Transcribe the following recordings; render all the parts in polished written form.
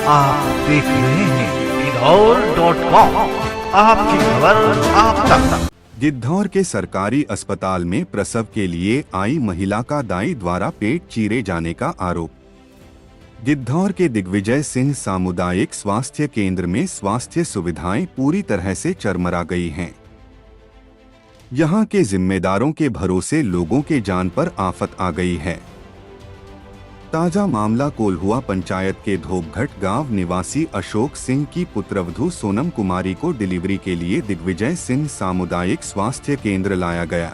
आप देख रहे हैं गिद्धौर.com, आपकी खबर आप तक। गिद्धौर के सरकारी अस्पताल में प्रसव के लिए आई महिला का दाई द्वारा पेट चीरे जाने का आरोप। गिद्धौर के दिग्विजय सिंह सामुदायिक स्वास्थ्य केंद्र में स्वास्थ्य सुविधाएं पूरी तरह से चरमरा गई हैं। यहां के जिम्मेदारों के भरोसे लोगों के जान पर आफत आ गई है। ताजा मामला कोल्हुआ पंचायत के धोपघट गांव निवासी अशोक सिंह की पुत्रवधू सोनम कुमारी को डिलीवरी के लिए दिग्विजय सिंह सामुदायिक स्वास्थ्य केंद्र लाया गया,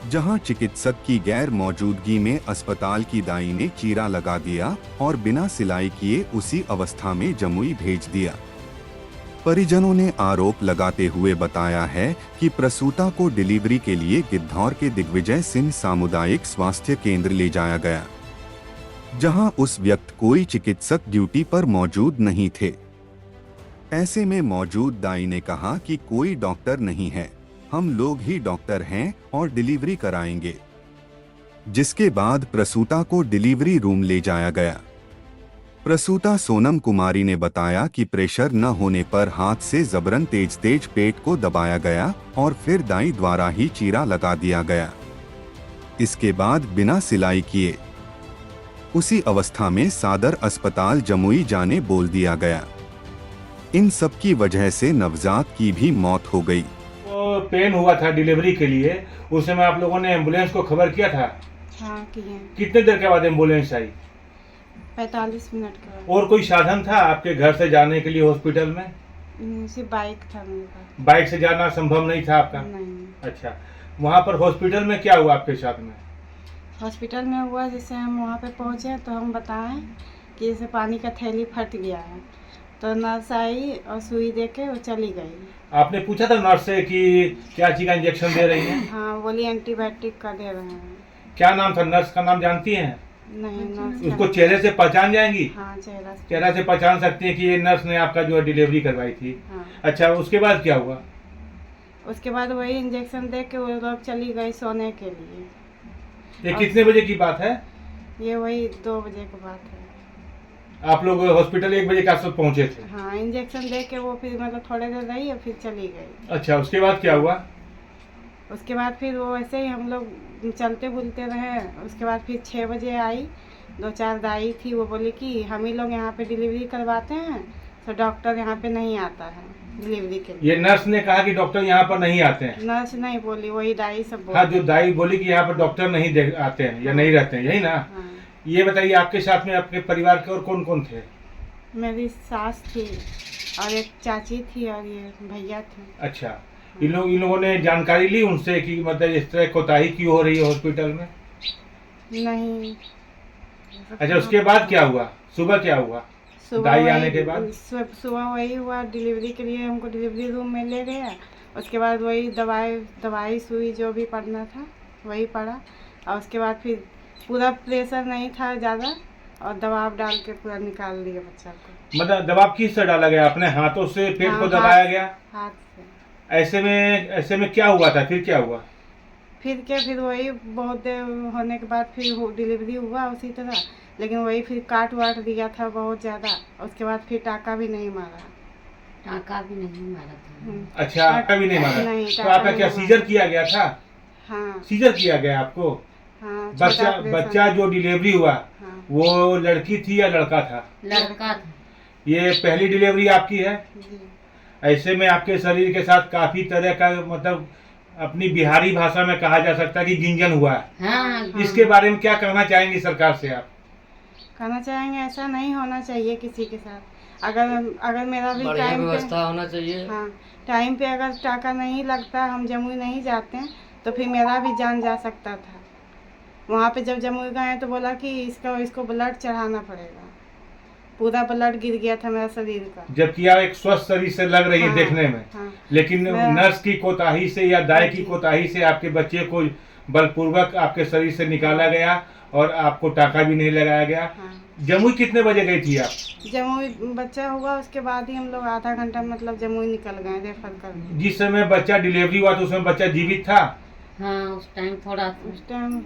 जहां चिकित्सक की गैर मौजूदगी में अस्पताल की दाई ने चीरा लगा दिया और बिना सिलाई किए उसी अवस्था में जमुई भेज दिया। परिजनों ने आरोप लगाते हुए बताया है कि प्रसूता को डिलीवरी के लिए गिद्धौर के दिग्विजय सिंह सामुदायिक स्वास्थ्य केंद्र ले जाया गया, जहां उस वक्त कोई चिकित्सक ड्यूटी पर मौजूद नहीं थे। ऐसे में मौजूद दाई ने कहा कि कोई डॉक्टर नहीं है, हम लोग ही डॉक्टर हैं और डिलीवरी कराएंगे। जिसके बाद प्रसूता को डिलीवरी रूम ले जाया गया। प्रसूता सोनम कुमारी ने बताया कि प्रेशर न होने पर हाथ से जबरन तेज पेट को दबाया गया और फिर दाई द्वारा ही चीरा लगा दिया गया। इसके बाद बिना सिलाई किए उसी अवस्था में सादर अस्पताल जमुई जाने बोल दिया गया। इन सब की वजह से नवजात की भी मौत हो गई। तो पेन हुआ था डिलीवरी के लिए, उस समय आप लोगों ने एम्बुलेंस को खबर किया था? हाँ किए। कितने देर के बाद एम्बुलेंस आई? 45 मिनट के बाद। और कोई साधन था आपके घर से जाने के लिए हॉस्पिटल में? सिर्फ बाइक था मेरे पास। बाइक से जाना संभव नहीं था आपका? नहीं। अच्छा, वहाँ पर हॉस्पिटल में क्या हुआ आपके साथ में? हॉस्पिटल में हुआ जैसे हम वहाँ पे पहुँचे तो हम बताएं कि जैसे पानी का थैली फट गया है, तो नर्स आई और सुई दे के वो चली गई। आपने पूछा था नर्स से कि क्या चीज का इंजेक्शन दे रही है? हाँ, बोली एंटीबायोटिक का दे रहे हैं। क्या नाम था? नर्स का नाम जानती हैं? नहीं, नर्स उसको चेहरे से पहचान जाएंगी? हाँ, चेहरा से पहचान सकती है कि ये नर्स ने आपका जो है डिलीवरी करवाई थी। हाँ। अच्छा, उसके बाद क्या हुआ? उसके बाद वही इंजेक्शन दे के वो लोग चली गई सोने के लिए। ये कितने बजे की बात है? ये वही 2 बजे की बात है। आप लोग हॉस्पिटल 1 बजे के आसपास पहुंचे थे? हाँ, इंजेक्शन दे के वो फिर मतलब थोड़े देर रही और फिर चली गई। अच्छा, उसके बाद क्या हुआ? उसके बाद फिर वो ऐसे ही हम लोग चलते बुलते रहे। उसके बाद फिर 6 बजे आई, 2-4 दाई थी, वो बोली कि हम ही लोग यहाँ पे डिलीवरी करवाते हैं, तो डॉक्टर यहाँ पे नहीं आता है डिलीवरी के लिए। ये नर्स ने कहा कि डॉक्टर यहाँ पर नहीं आते हैं? नर्स नहीं बोली, वही दाई सब बोली। हाँ, जो दाई बोली कि यहाँ पर डॉक्टर नहीं आते हैं या नहीं रहते हैं, यही ना? हाँ। ये बताइए, आपके साथ में आपके परिवार के और कौन कौन थे? मेरी सास थी और एक चाची थी और ये भैया थे। अच्छा, इन लोगों ने जानकारी ली उनसे कि मतलब इस तरह कोताही क्यों हो रही है हॉस्पिटल में? नहीं। अच्छा, उसके बाद क्या हुआ? सुबह क्या हुआ दाई आने के बाद? सुबह वही हुआ, डिलीवरी के लिए हमको डिलीवरी रूम में ले गया। उसके बाद वही दवाई सुई जो भी पड़ना था वही पड़ा, और उसके बाद फिर पूरा प्रेशर नहीं था ज़्यादा और दबाव डाल के पूरा निकाल दिया बच्चा को। मतलब दबाव किस से डाला गया? अपने हाथों से पेट हाँ, को दबाया गया? हाथ से। ऐसे में क्या हुआ था? फिर क्या हुआ? फिर वही बहुत देर होने के बाद फिर डिलीवरी हुआ उसी तरह, लेकिन वही फिर काट वाट दिया था बहुत ज़्यादा। उसके बाद फिर टाका भी नहीं मारा था। अच्छा, टाका भी नहीं मारा? नहीं, तो आपका क्या सीजर किया गया था? हाँ। सीजर किया गया आपको? हाँ, बच्चा जो डिलीवरी हुआ, हाँ। वो लड़की थी या लड़का था? लड़का था। ये पहली डिलीवरी आपकी है? जी। ऐसे में आपके शरीर के साथ काफी तरह का मतलब अपनी बिहारी भाषा में कहा जा सकता है कि गिंजन हुआ है। हाँ। इसके बारे में क्या कहना चाहेंगी सरकार से आप? कहना चाहेंगे ऐसा नहीं होना चाहिए किसी के साथ। अगर मेरा भी टाइम पे व्यवस्था होना चाहिए। हाँ, टाइम पे अगर टाका नहीं लगता, हम जमुई नहीं जाते हैं, तो फिर मेरा भी जान जा सकता था। वहाँ पे जब जमुई गए तो बोला कि इसको ब्लड चढ़ाना पड़ेगा। पूरा ब्लड गिर गया था मेरा शरीर का। जबकि आप एक स्वस्थ शरीर से लग रही है हाँ, देखने में। हाँ, लेकिन नर्स की कोताही से या दाई की कोताही से आपके बच्चे को बलपूर्वक आपके शरीर से निकाला गया और आपको टाका भी नहीं लगाया गया। हाँ। जमुई कितने बजे गई थी आप? जमुई बच्चा हुआ उसके बाद ही हम लोग आधा घंटा मतलब जमुई निकल गए रेफर कर। जिस समय बच्चा डिलीवरी हुआ तो उसमें बच्चा जीवित था? हाँ, उस टाइम थोड़ा उस टाइम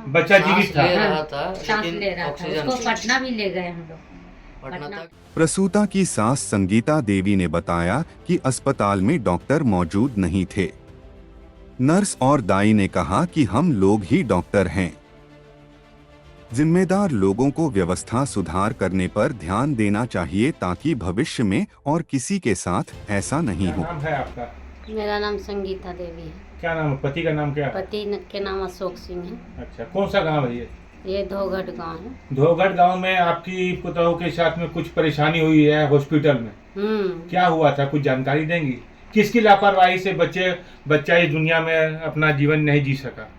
बच्चा जीवित था? ले रहा था, सांस लेकिन ले रहा था। ऑक्सीजन उसको से। पटना भी ले गए हम लोग। पटना। प्रसूता की सास संगीता देवी ने बताया कि अस्पताल में डॉक्टर मौजूद नहीं थे। नर्स और दाई ने कहा कि हम लोग ही डॉक्टर हैं। जिम्मेदार लोगों को व्यवस्था सुधार करने पर ध्यान देना चाहिए ताकि भविष्य में और किसी के साथ ऐसा नहीं क्या हो। नाम है आपका? मेरा नाम संगीता देवी है। क्या नाम है? पति का नाम क्या है? पति के नाम अशोक सिंह है। अच्छा, कौन सा गांव है ये? ये धोघट गांव है। धोघट गांव में आपकी पुतोह के साथ में कुछ परेशानी हुई है हॉस्पिटल में, क्या हुआ था? कुछ जानकारी देंगी? किसकी लापरवाही से बच्चा इस दुनिया में अपना जीवन नहीं जी सका?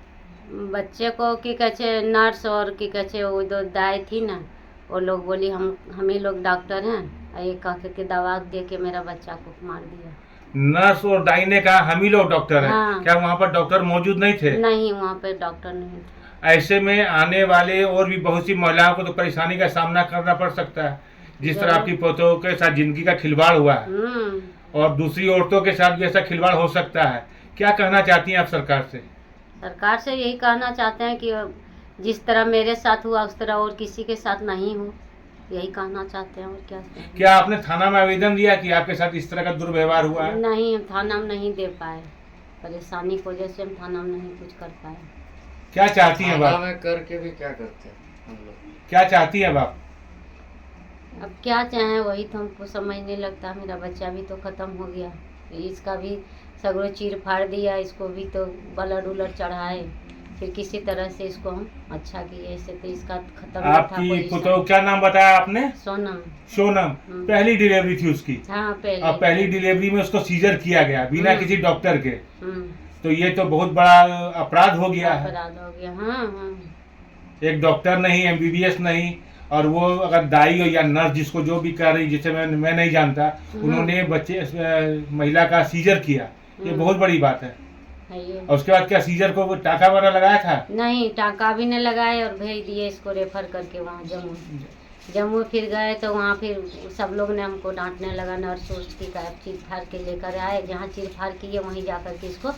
बच्चे को की कहे नर्स और की कहे वो दो दाई थी ना, वो लोग बोली हम ही लोग डॉक्टर हैं, ये कह के दवा दे के मेरा बच्चा को मार दिया। नर्स और दाई ने कहा हम ही लोग डॉक्टर हैं। हाँ। क्या वहाँ पर डॉक्टर मौजूद नहीं थे? नहीं, वहाँ पे डॉक्टर नहीं था। ऐसे में आने वाले और भी बहुत सी महिलाओं को तो परेशानी का सामना करना पड़ सकता है, जिस तरह आपकी पोतों के साथ जिंदगी का खिलवाड़ हुआ है और दूसरी औरतों के साथ भी ऐसा खिलवाड़ हो सकता है। क्या कहना चाहती हैं आप सरकार से? सरकार से यही कहना चाहते हैं कि जिस तरह मेरे साथ हुआ उस तरह और किसी के साथ नहीं हो, यही कहना चाहते हैं। और क्या आपने थाना में आवेदन दिया कि आपके साथ इस तरह का दुर्व्यवहार हुआ है? नहीं, हम थाना में नहीं दे पाए, परेशानी की वजह से हम थाना में नहीं कुछ कर पाए। क्या चाहती हैं बाप? में करके भी क्या करते हैं हम लोग? क्या चाहती हैं बाप? अब क्या चाहें वही तो हमको समझ नहीं लगता। मेरा बच्चा भी तो खत्म हो गया, इसका भी सगरों चीर फाड़ दिया, इसको भी तो ब्लड उलट चढ़ाए, फिर किसी तरह से इसको हम अच्छा किए, ऐसे तो इसका खत्म नहीं था। आपकी पुतोह क्या नाम बताया आपने? सोनम। सोनम। पहली डिलीवरी थी उसकी? हाँ, और पहली डिलीवरी में उसको सीजर किया गया बिना किसी डॉक्टर के, हम्म, तो ये तो बहुत बड़ा अपराध हो गया है। अपराध हो गया। हाँ हाँ, एक डॉक्टर नहीं, एमबीबीएस नहीं, और वो अगर दाई हो या नर्स जिसको जो भी कर रही, जिसे मैं नहीं जानता, उन्होंने महिला का सीजर किया, ये बहुत बड़ी बात है। ये और उसके बाद क्या सीजर को टाका वाला लगाया था? नहीं, टाका भी नहीं लगाए और भेज दिए इसको रेफर करके वहाँ जम्मू फिर गए तो वहाँ फिर सब लोग ने हमको डांटने लगा। नर्स उसकी का चीर फाड़ के लेकर आए, जहाँ चीर फाड़ किए वहीं जा कर के इसको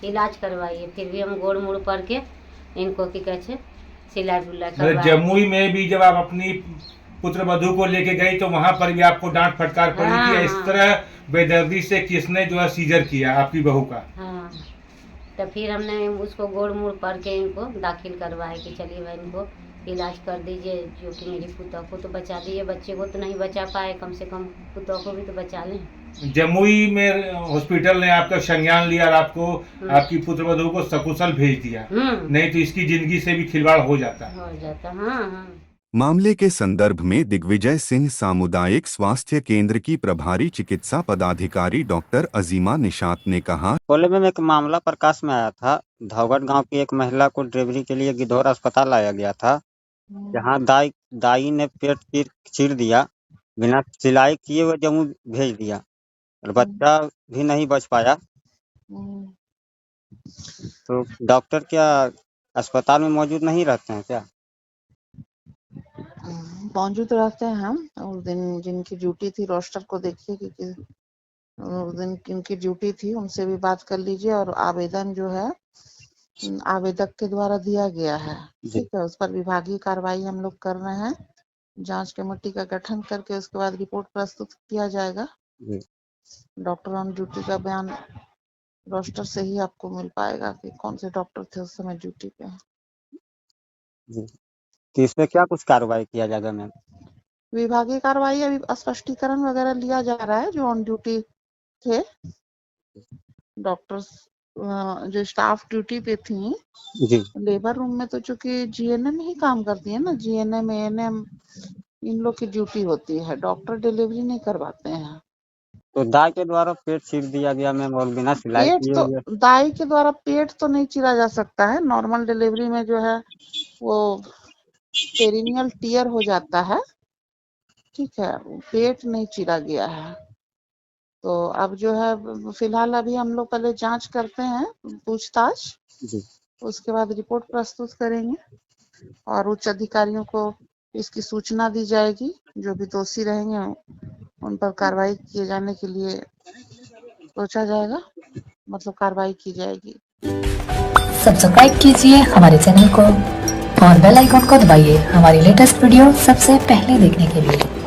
इलाज करवाइए। फिर भी हम गोड़ मुड़ पड़ के इनको की कहते सिलाई बुलाई करवाए। जमुई में भी जब आप अपनी पुत्र वधू को लेके गई तो वहाँ पर भी आपको डांट फटकार पड़ी हाँ, कि इस तरह बेदर्दी से किसने जो है सीजर किया आपकी बहू का? हाँ, तो फिर हमने उसको गोड़ मुड़ पड़ के इनको दाखिल करवाए कि चलिए भाई इनको इलाज कर दीजिए, जो कि मेरी पुतोह को तो बचा दिए, बच्चे को तो नहीं बचा पाए, कम से कम पुतोह को भी तो बचा लें। जमुई में हॉस्पिटल ने आपका संज्ञान लिया और आपको आपकी पुत्रवधू को सकुशल भेज दिया, नहीं तो इसकी जिंदगी से भी खिलवाड़ हो जाता। हाँ हाँ। मामले के संदर्भ में दिग्विजय सिंह सामुदायिक स्वास्थ्य केंद्र की प्रभारी चिकित्सा पदाधिकारी डॉक्टर अजीमा निशात ने कहा, कोले में एक मामला प्रकाश में आया था। धौगट गांव की एक महिला को डिलीवरी के लिए गिद्धौर अस्पताल लाया गया था, जहां दाई ने पेट चीर दिया, बिना सिलाई किए वो जम्मू भेज दिया और बच्चा भी नहीं बच पाया। तो डॉक्टर क्या अस्पताल में मौजूद नहीं रहते हैं क्या? मौजूद रहते हैं हम। उस दिन जिनकी ड्यूटी थी रोस्टर को देखिए कि उस दिन किनकी ड्यूटी थी, उनसे भी बात कर लीजिए। और आवेदन जो है आवेदक के द्वारा दिया गया है, ठीक है, उस पर विभागीय कार्रवाई हम लोग कर रहे हैं। जांच कमेटी का गठन करके उसके बाद रिपोर्ट प्रस्तुत किया जाएगा। डॉक्टर ऑन ड्यूटी का बयान रोस्टर से ही आपको मिल पाएगा कि कौन से डॉक्टर थे उस समय ड्यूटी पे। तो इस पे क्या कुछ कार्रवाई किया जाएगा मैम? विभागीय कार्रवाई अभी स्पष्टीकरण वगैरह लिया जा रहा है। जो ऑन ड्यूटी थे डॉक्टर्स, जो स्टाफ ड्यूटी पे थी लेबर रूम में, तो चूंकि जीएनएम ही काम करती है ना, जीएनएम एएनएम इन लोग की ड्यूटी होती है, डॉक्टर डिलीवरी नहीं करवाते हैं। तो दाई के द्वारा पेट चीर दिया गया मैम और बिना सिलाई किए हुए। तो दाई के द्वारा पेट तो नहीं चीरा जा सकता है। नॉर्मल डिलीवरी में जो है वो पेरिनियल टीयर हो जाता है, ठीक है, पेट नहीं चीरा गया है। तो अब जो है फिलहाल अभी हम लोग पहले जांच करते हैं, पूछताछ, उसके बाद रिपोर्ट प्रस्तुत करेंगे और उच्च अधिकारियों को इसकी सूचना दी जाएगी। जो भी दोषी रहेंगे उन पर कार्रवाई किए जाने के लिए सोचा जाएगा, मतलब कार्रवाई की जाएगी। सब्सक्राइब कीजिए हमारे चैनल को और बेल आइकॉन को दबाइए हमारी लेटेस्ट वीडियो सबसे पहले देखने के लिए।